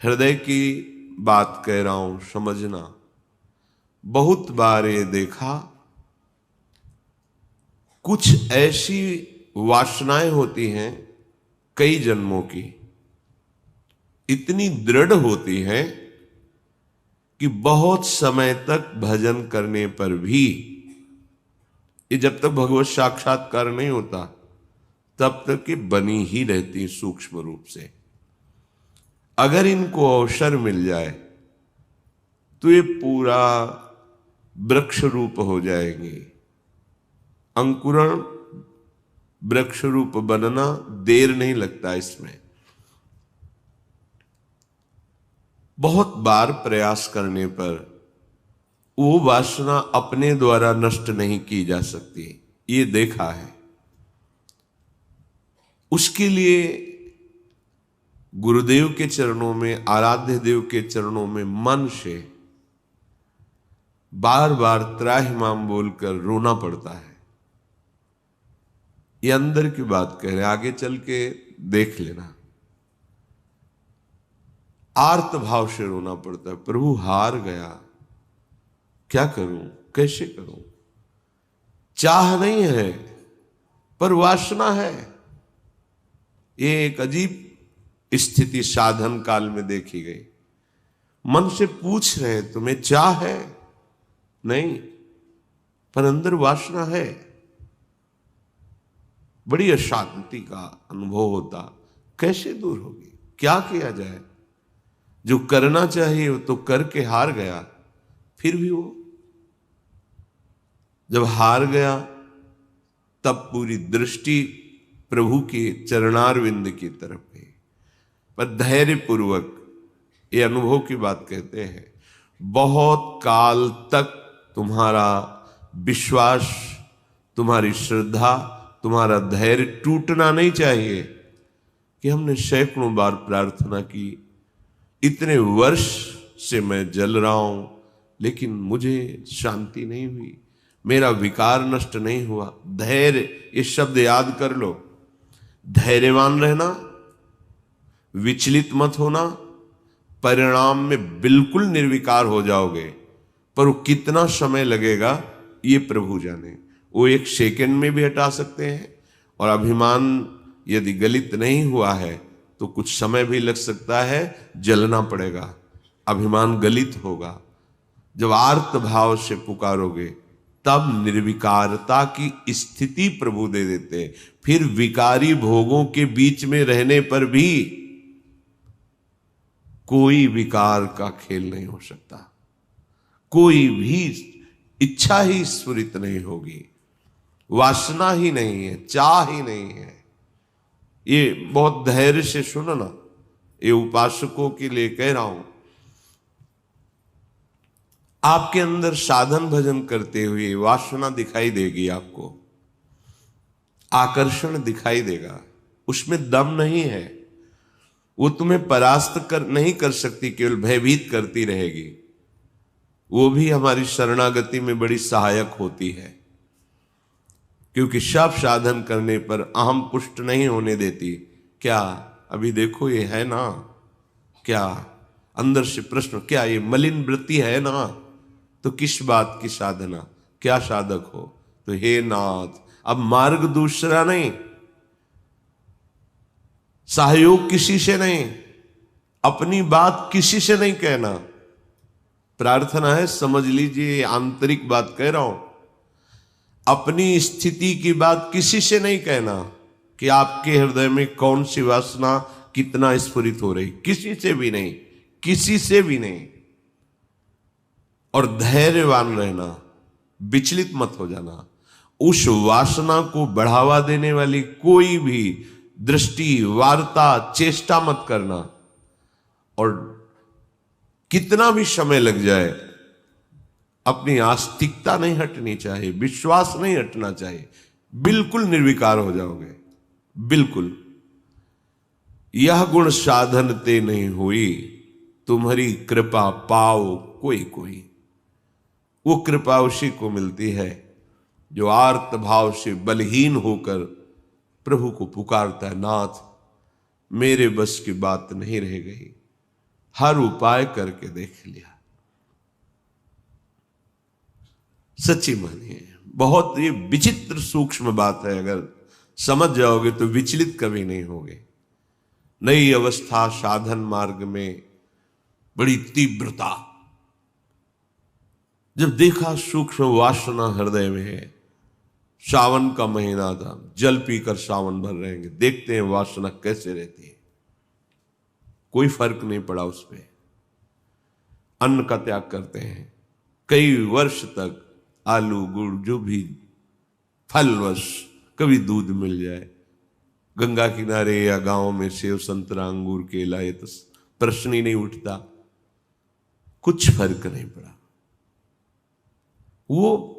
हृदय की बात कह रहा हूं, समझना। बहुत बार ये देखा, कुछ ऐसी वासनाएं होती हैं कई जन्मों की, इतनी दृढ़ होती हैं कि बहुत समय तक भजन करने पर भी, ये जब तक भगवत साक्षात्कार नहीं होता तब तक ये बनी ही रहती सूक्ष्म रूप से। अगर इनको अवसर मिल जाए तो ये पूरा वृक्ष रूप हो जाएंगे। अंकुरण वृक्ष रूप बनना देर नहीं लगता इसमें। बहुत बार प्रयास करने पर वो वासना अपने द्वारा नष्ट नहीं की जा सकती, ये देखा है। उसके लिए गुरुदेव के चरणों में, आराध्य देव के चरणों में मन से बार बार त्राहिमाम बोलकर रोना पड़ता है। ये अंदर की बात कह रहे, आगे चल के देख लेना। आर्त भाव से रोना पड़ता है, प्रभु हार गया, क्या करूं, कैसे करूं। चाह नहीं है पर वासना है। ये एक अजीब स्थिति साधन काल में देखी गई। मन से पूछ रहे तुम्हें चाह है, नहीं, पर अंदर वासना है। बड़ी अशांति का अनुभव होता। कैसे दूर होगी, क्या किया जाए। जो करना चाहिए वो तो करके हार गया, फिर भी वो जब हार गया तब पूरी दृष्टि प्रभु के चरणारविंद की तरफ गई। पर धैर्य पूर्वक, ये अनुभव की बात कहते हैं, बहुत काल तक तुम्हारा विश्वास, तुम्हारी श्रद्धा, तुम्हारा धैर्य टूटना नहीं चाहिए। कि हमने सैकड़ों बार प्रार्थना की, इतने वर्ष से मैं जल रहा हूं लेकिन मुझे शांति नहीं हुई, मेरा विकार नष्ट नहीं हुआ। धैर्य, ये शब्द याद कर लो। धैर्यवान रहना, विचलित मत होना, परिणाम में बिल्कुल निर्विकार हो जाओगे। पर वो कितना समय लगेगा ये प्रभु जाने। वो एक सेकंड में भी हटा सकते हैं। और अभिमान यदि गलित नहीं हुआ है तो कुछ समय भी लग सकता है, जलना पड़ेगा, अभिमान गलित होगा। जब आर्त भाव से पुकारोगे तब निर्विकारता की स्थिति प्रभु दे देते। फिर विकारी भोगों के बीच में रहने पर भी कोई विकार का खेल नहीं हो सकता, कोई भी इच्छा ही स्फुरित नहीं होगी, वासना ही नहीं है, चाह ही नहीं है। ये बहुत धैर्य से सुनो ना, ये उपासकों के लिए कह रहा हूं। आपके अंदर साधन भजन करते हुए वासना दिखाई देगी, आपको आकर्षण दिखाई देगा, उसमें दम नहीं है। वो तुम्हें परास्त नहीं कर सकती, केवल भयभीत करती रहेगी। वो भी हमारी शरणागति में बड़ी सहायक होती है, क्योंकि सब साधन करने पर अहम पुष्ट नहीं होने देती। क्या अभी देखो ये है ना, क्या अंदर से प्रश्न, क्या ये मलिन वृत्ति है ना, तो किस बात की साधना, क्या साधक हो। तो हे नाथ, अब मार्ग दूसरा नहीं, सहयोग किसी से नहीं, अपनी बात किसी से नहीं कहना। प्रार्थना है, समझ लीजिए, आंतरिक बात कह रहा हूं। अपनी स्थिति की बात किसी से नहीं कहना कि आपके हृदय में कौन सी वासना कितना स्फुरित हो रही, किसी से भी नहीं, किसी से भी नहीं। और धैर्यवान रहना, विचलित मत हो जाना। उस वासना को बढ़ावा देने वाली कोई भी दृष्टि, वार्ता, चेष्टा मत करना। और कितना भी समय लग जाए, अपनी आस्तिकता नहीं हटनी चाहिए, विश्वास नहीं हटना चाहिए। बिल्कुल निर्विकार हो जाओगे, बिल्कुल। यह गुण साधन ते नहीं हुई, तुम्हारी कृपा पाओ कोई कोई। वो कृपा उसी को मिलती है जो आर्त भाव से बलहीन होकर प्रभु को पुकारता है, नाथ मेरे बस की बात नहीं रह गई, हर उपाय करके देख लिया। सच्ची मानिए, बहुत ये विचित्र सूक्ष्म बात है, अगर समझ जाओगे तो विचलित कभी नहीं होगे। नई अवस्था साधन मार्ग में बड़ी तीव्रता, जब देखा सूक्ष्म वासना हृदय में है। सावन का महीना था, जल पीकर सावन भर रहेंगे, देखते हैं वासना कैसे रहती है। कोई फर्क नहीं पड़ा उस पर। अन्न का त्याग करते हैं, कई वर्ष तक आलू गुड़ जो भी फलवश, कभी दूध मिल जाए, गंगा किनारे या गांव में सेव संतरा अंगूर केला, ये तो प्रश्न ही नहीं उठता। कुछ फर्क नहीं पड़ा। वो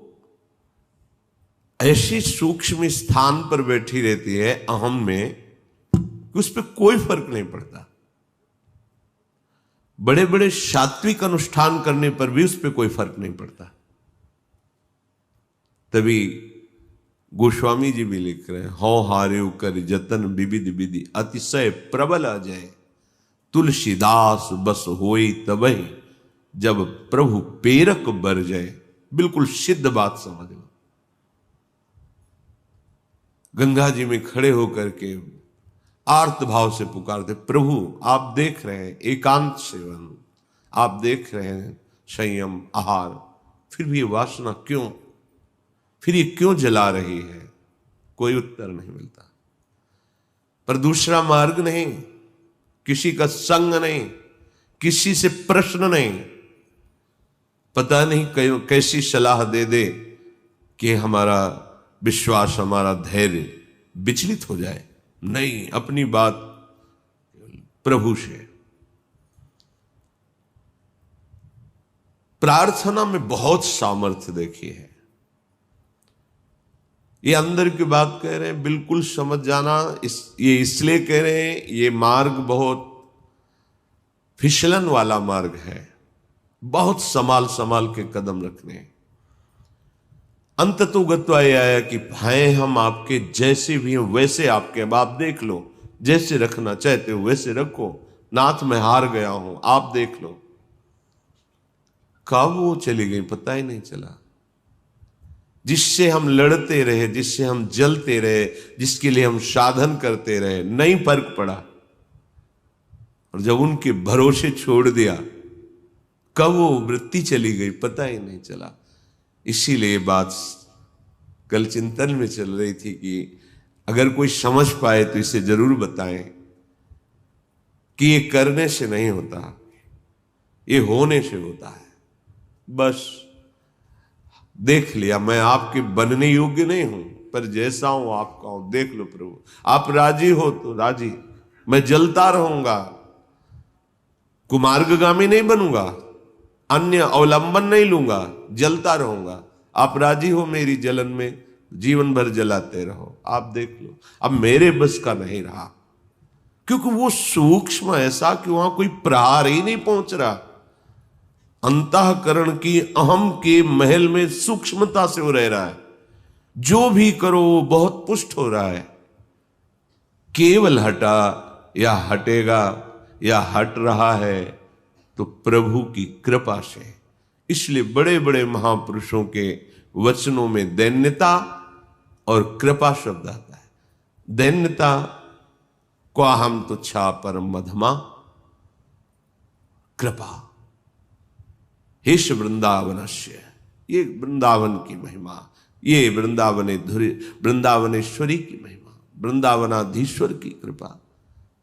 ऐसी सूक्ष्म स्थान पर बैठी रहती है अहम में कि उस पर कोई फर्क नहीं पड़ता। बड़े बड़े सात्विक अनुष्ठान करने पर भी उस पर कोई फर्क नहीं पड़ता। तभी गोस्वामी जी भी लिख रहे हैं, हौ हार्यो कर जतन विविध विधि अतिशय प्रबल अजय, तुलसीदास बस होई तबहि जब प्रभु पेरक बर जाए। बिल्कुल सिद्ध बात समझ लो। गंगा जी में खड़े होकर के आर्त भाव से पुकारते, प्रभु आप देख रहे हैं एकांत सेवन, आप देख रहे हैं संयम आहार, फिर भी ये वासना क्यों, फिर ये क्यों जला रही है? कोई उत्तर नहीं मिलता। पर दूसरा मार्ग नहीं, किसी का संग नहीं, किसी से प्रश्न नहीं। पता नहीं कैसी सलाह दे दे कि हमारा विश्वास, हमारा धैर्य विचलित हो जाए। नहीं, अपनी बात प्रभु से। प्रार्थना में बहुत सामर्थ्य देखी है। ये अंदर की बात कह रहे हैं, बिल्कुल समझ जाना। ये इसलिए कह रहे हैं, ये मार्ग बहुत फिसलन वाला मार्ग है, बहुत संभाल संभाल के कदम रखने। अंततो गत्वा ये आया कि भाई हम आपके जैसे भी हैं वैसे आपके, अब आप देख लो, जैसे रखना चाहते हो वैसे रखो। नाथ मैं हार गया हूं, आप देख लो। कब वो चली गई पता ही नहीं चला। जिससे हम लड़ते रहे, जिससे हम जलते रहे, जिसके लिए हम साधन करते रहे, नहीं फर्क पड़ा। और जब उनके भरोसे छोड़ दिया, कब वो वृत्ति चली गई पता ही नहीं चला। इसीलिए बात कल चिंतन में चल रही थी कि अगर कोई समझ पाए तो इसे जरूर बताएं कि ये करने से नहीं होता, ये होने से होता है। बस देख लिया, मैं आपके बनने योग्य नहीं हूं, पर जैसा हूं आपका हूं। देख लो प्रभु, आप राजी हो तो राजी, मैं जलता रहूंगा, कुमार्गगामी नहीं बनूंगा, अन्य अवलंबन नहीं लूंगा, जलता रहूंगा। आप राजी हो मेरी जलन में, जीवन भर जलाते रहो। आप देख लो, अब मेरे बस का नहीं रहा, क्योंकि वो सूक्ष्म ऐसा कि वहां कोई प्रहार ही नहीं पहुंच रहा। अंतःकरण की अहम के महल में सूक्ष्मता से वो रह रहा है। जो भी करो वो बहुत पुष्ट हो रहा है। केवल हटा या हटेगा या हट रहा है तो प्रभु की कृपा से। इसलिए बड़े बड़े महापुरुषों के वचनों में दैन्यता और कृपा शब्द आता है। दैन्यता क्वाहम तुच्छा परम मधमा, कृपा हेश वृंदावनस्य, ये वृंदावन की महिमा, ये वृंदावनेश्वरी की महिमा, वृंदावनाधीश्वर की कृपा।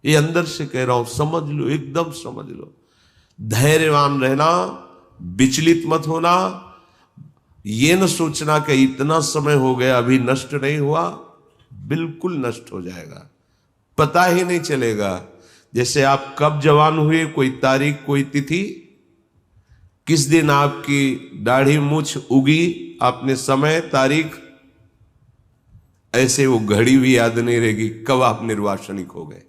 ये अंदर से कह रहा हूं, समझ लो, एकदम समझ लो। धैर्यवान रहना, विचलित मत होना। ये न सोचना कि इतना समय हो गया अभी नष्ट नहीं हुआ, बिल्कुल नष्ट हो जाएगा, पता ही नहीं चलेगा। जैसे आप कब जवान हुए, कोई तारीख, कोई तिथि, किस दिन आपकी दाढ़ी मूछ उगी, आपने समय तारीख, ऐसे वो घड़ी भी याद नहीं रहेगी कब आप निर्वासनिक हो गए।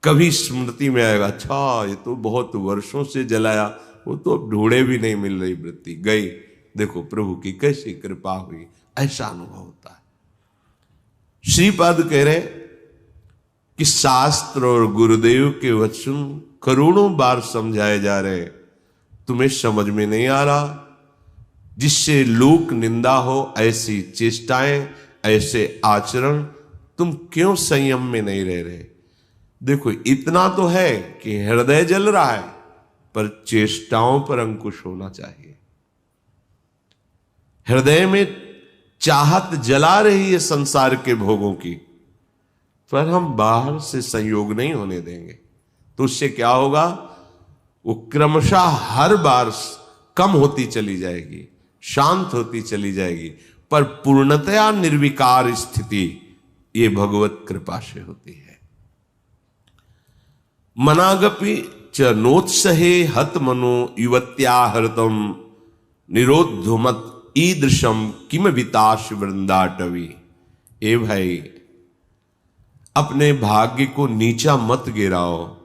कभी स्मृति में आएगा, अच्छा ये तो बहुत वर्षों से जलाया, वो तो अब ढूंढे भी नहीं मिल रही वृत्ति, गई। देखो प्रभु की कैसी कृपा हुई, ऐसा अनुभव होता है। श्रीपाद कह रहे कि शास्त्र और गुरुदेव के वचन करोड़ों बार समझाए जा रहे, तुम्हें समझ में नहीं आ रहा? जिससे लोक निंदा हो, ऐसी चेष्टाएं, ऐसे आचरण, तुम क्यों संयम में नहीं रह रहे? देखो, इतना तो है कि हृदय जल रहा है, पर चेष्टाओं पर अंकुश होना चाहिए। हृदय में चाहत जला रही है संसार के भोगों की, पर हम बाहर से संयोग नहीं होने देंगे। तो उससे क्या होगा? वो क्रमशः हर बार कम होती चली जाएगी, शांत होती चली जाएगी, पर पूर्णतया निर्विकार स्थिति ये भगवत कृपा से होती है। मनागपि च नोत्सहे हत मनो युवत्या हृतम निरोधुमत ईदृशम किम विताश वृंदाटवी। ए भाई, अपने भाग्य को नीचा मत गिराओ।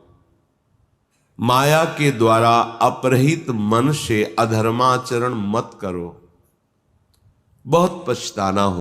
माया के द्वारा अपरहित मन से अधर्माचरण मत करो, बहुत पछताना हो।